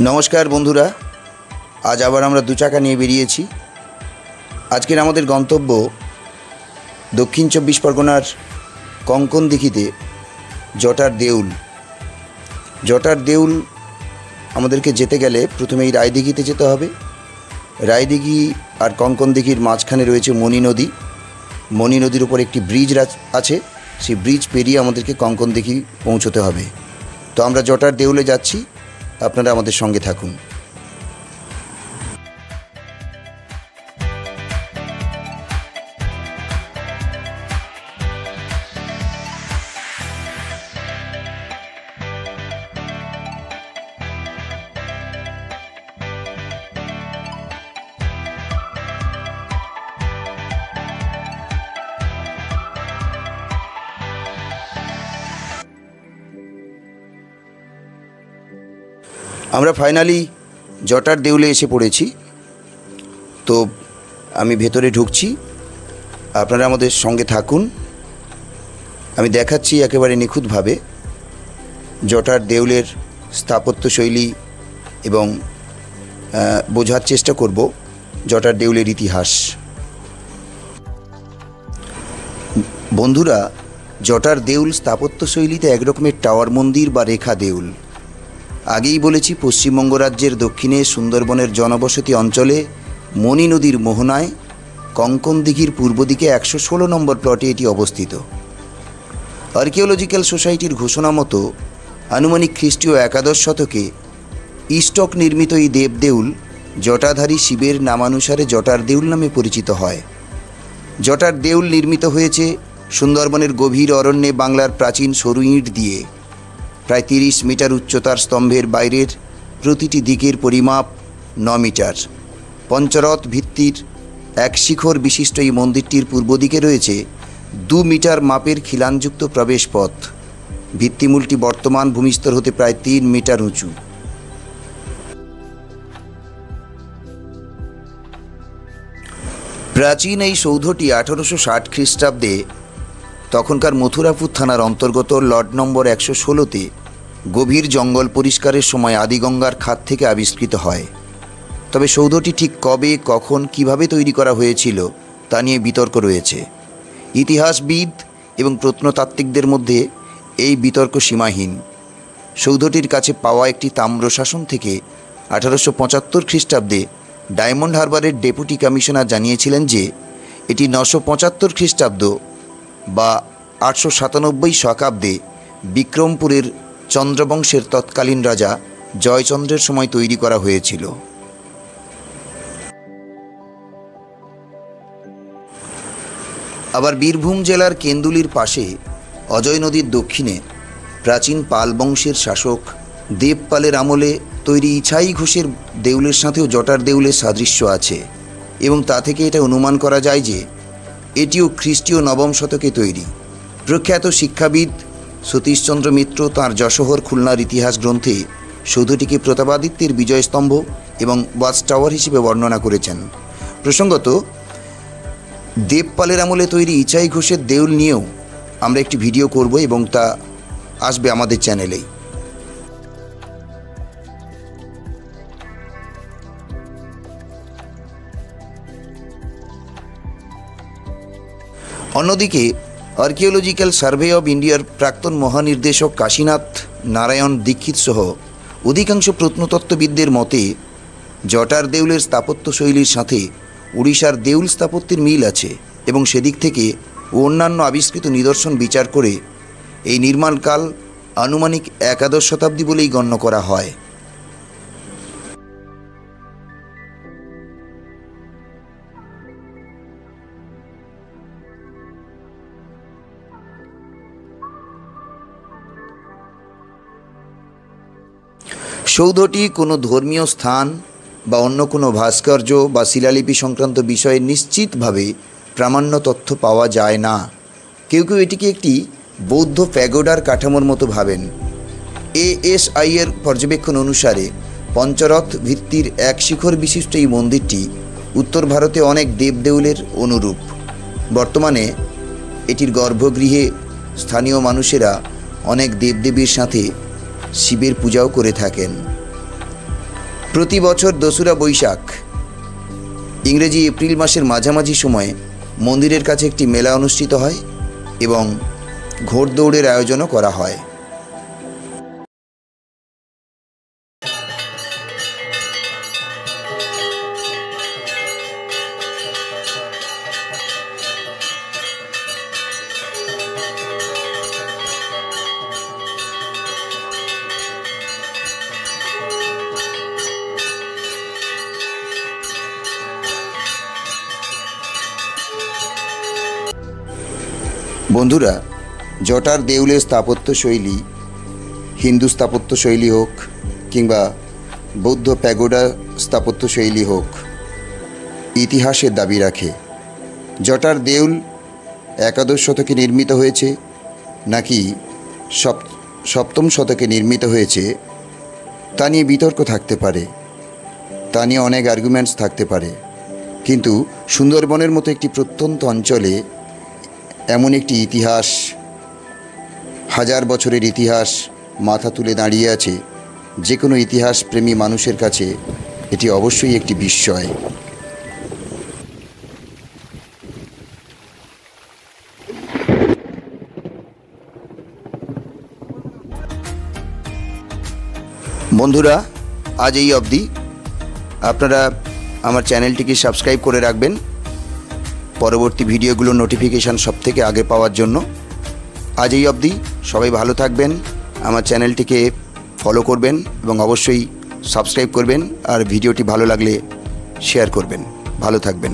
নমস্কার বন্ধুরা, আজ আবার আমরা দু চাকা নিয়ে বেরিয়েছি। আজকের আমাদের গন্তব্য দক্ষিণ চব্বিশ পরগনার কঙ্কনদিঘিতে জটার দেউল। জটার দেউল আমাদেরকে যেতে গেলে প্রথমেই রায়দিঘিতে যেতে হবে। রায়দিঘি আর কঙ্কনদিঘির মাঝখানে রয়েছে মণি নদী। মণি নদীর উপর একটি ব্রিজ আছে, সেই ব্রিজ পেরিয়ে আমাদেরকে কঙ্কনদিঘি পৌঁছতে হবে। তো আমরা জটার দেউলে যাচ্ছি, আপনারা আমাদের সঙ্গে থাকুন। আমরা ফাইনালি জটার দেউলে এসে পড়েছি। তো আমি ভেতরে ঢুকছি, আপনারা আমাদের সঙ্গে থাকুন। আমি দেখাচ্ছি একেবারে নিখুঁতভাবে জটার দেউলের স্থাপত্যশৈলী এবং বোঝার চেষ্টা করব জটার দেউলের ইতিহাস। বন্ধুরা, জটার দেউল স্থাপত্যশৈলীতে একরকমের টাওয়ার মন্দির বা রেখা দেউল। আগেই বলেছি, পশ্চিমবঙ্গ রাজ্যের দক্ষিণে সুন্দরবনের জনবসতি অঞ্চলে মণি নদীর মোহনায় কঙ্কনদিঘির পূর্ব দিকে 116 নম্বর প্লটে এটি অবস্থিত। আর্কিওলজিক্যাল সোসাইটির ঘোষণা মতো আনুমানিক খ্রিস্টীয় 11 শতকে ইস্টক নির্মিত এই দেবদেউল জটাধারী শিবের নামানুসারে জটার দেউল নামে পরিচিত হয়। জটার দেউল নির্মিত হয়েছে সুন্দরবনের গভীর অরণ্যে বাংলার প্রাচীন সরু ইঁট দিয়ে। প্রায় 30 মিটার উচ্চতার স্তম্ভের বাইরের প্রতিটি দিকের পরিমাপ 9 মিটার। পঞ্চরথ ভিত্তির এক শিখর বিশিষ্ট এই মন্দিরটির পূর্ব দিকে রয়েছে 2 মিটার মাপের খিলানযুক্ত প্রবেশপথ। ভিত্তিমূলটি বর্তমান ভূমিস্তর হতে প্রায় 3 মিটার উঁচু। প্রাচীন এই সৌধটি 1860 খ্রিস্টাব্দে তখনকার মথুরাপুর থানার অন্তর্গত লট নম্বর 116তে গভীর জঙ্গল পরিষ্কারের সময় আদিগঙ্গার খাত থেকে আবিষ্কৃত হয়। তবে সৌধটি ঠিক কবে, কখন, কিভাবে তৈরি করা হয়েছিল তা নিয়ে বিতর্ক রয়েছে। ইতিহাসবিদ এবং প্রত্নতাত্ত্বিকদের মধ্যে এই বিতর্ক সীমাহীন। সৌধটির কাছে পাওয়া একটি তাম্রশাসন থেকে 1875 খ্রিস্টাব্দে ডায়মন্ড হারবারের ডেপুটি কমিশনার জানিয়েছিলেন যে এটি 975 খ্রিস্টাব্দ বা 897 শকাব্দে বিক্রমপুরের চন্দ্রবংশের তৎকালীন রাজা জয়চন্দ্রের সময় তৈরি করা হয়েছিল। আবার বীরভূম জেলার কেন্দুলির পাশে অজয় নদীর দক্ষিণে প্রাচীন পাল বংশের শাসক দেবপালের আমলে তৈরি ইছাই ঘোষের দেউলের সাথেও জটার দেউলের সাদৃশ্য আছে এবং তা থেকে এটা অনুমান করা যায় যে এটিও খ্রিস্টীয় 9ম শতকে তৈরি। প্রখ্যাত শিক্ষাবিদ সতীশচন্দ্র মিত্র তাঁর যশোহর খুলনার ইতিহাস গ্রন্থে সৌধটিকে প্রতাপাদিত্যের বিজয়স্তম্ভ এবং ওয়াচ টাওয়ার হিসেবে বর্ণনা করেছেন। প্রসঙ্গত, দেবপালের আমলে তৈরি ইছাই ঘোষের দেউল নিয়েও আমরা একটি ভিডিও করব এবং তা আসবে আমাদের চ্যানেলেই। অন্যদিকে আর্কিওলজিক্যাল সার্ভে অব ইন্ডিয়ার প্রাক্তন মহানির্দেশক কাশীনাথ নারায়ণ দীক্ষিত সহ অধিকাংশ প্রত্নতত্ত্ববিদদের মতে জটার দেউলের স্থাপত্যশৈলীর সাথে উড়িষ্যার দেউল স্থাপত্যের মিল আছে এবং সেদিক থেকে অন্যান্য আবিষ্কৃত নিদর্শন বিচার করে এই নির্মাণকাল আনুমানিক 11 শতাব্দী বলেই গণ্য করা হয়। সৌধটি কোনো ধর্মীয় স্থান বা অন্য কোনো ভাস্কর্য বা শিলালিপি সংক্রান্ত বিষয়ে নিশ্চিতভাবে প্রামাণ্য তথ্য পাওয়া যায় না। কেউ কেউ এটিকে একটি বৌদ্ধ প্যাগোডার কাঠামোর মতো ভাবেন। ASI এর পর্যবেক্ষণ অনুসারে পঞ্চরথ ভিত্তির এক শিখর বিশিষ্ট এই মন্দিরটি উত্তর ভারতে অনেক দেবদেউলের অনুরূপ। বর্তমানে এটির গর্ভগৃহে স্থানীয় মানুষেরা অনেক দেবদেবীর সাথে শিবের পূজাও করে থাকেন। প্রতি বছর ২রা বৈশাখ ইংরেজি এপ্রিল মাসের মাঝামাঝি সময়ে মন্দিরের কাছে একটি মেলা অনুষ্ঠিত হয় এবং ঘোড়দৌড়ের আয়োজনও করা হয়। বন্ধুরা, জটার দেউলের স্থাপত্যশৈলী হিন্দু স্থাপত্যশৈলী হোক কিংবা বৌদ্ধ প্যাগোডা স্থাপত্যশৈলী হোক, ইতিহাসের দাবি রাখে। জটার দেউল একাদশ শতকে নির্মিত হয়েছে নাকি সপ্তম শতকে নির্মিত হয়েছে তা নিয়ে বিতর্ক থাকতে পারে, তা নিয়ে অনেক আর্গুমেন্টস থাকতে পারে। কিন্তু সুন্দরবনের মতো একটি প্রত্যন্ত অঞ্চলে এমন একটি ইতিহাস, হাজার বছরের ইতিহাস মাথা তুলে দাঁড়িয়ে আছে, যে কোনো ইতিহাস প্রেমী মানুষের কাছে এটি অবশ্যই একটি বিস্ময়। বন্ধুরা, আজ এই অবধি। আপনারা আমার চ্যানেলটিকে সাবস্ক্রাইব করে রাখবেন পরবর্তী ভিডিওগুলোর নোটিফিকেশান সবথেকে আগে পাওয়ার জন্য। আজ এই অবধি, সবাই ভালো থাকবেন, আমার চ্যানেলটিকে ফলো করবেন এবং অবশ্যই সাবস্ক্রাইব করবেন, আর ভিডিওটি ভালো লাগলে শেয়ার করবেন। ভালো থাকবেন।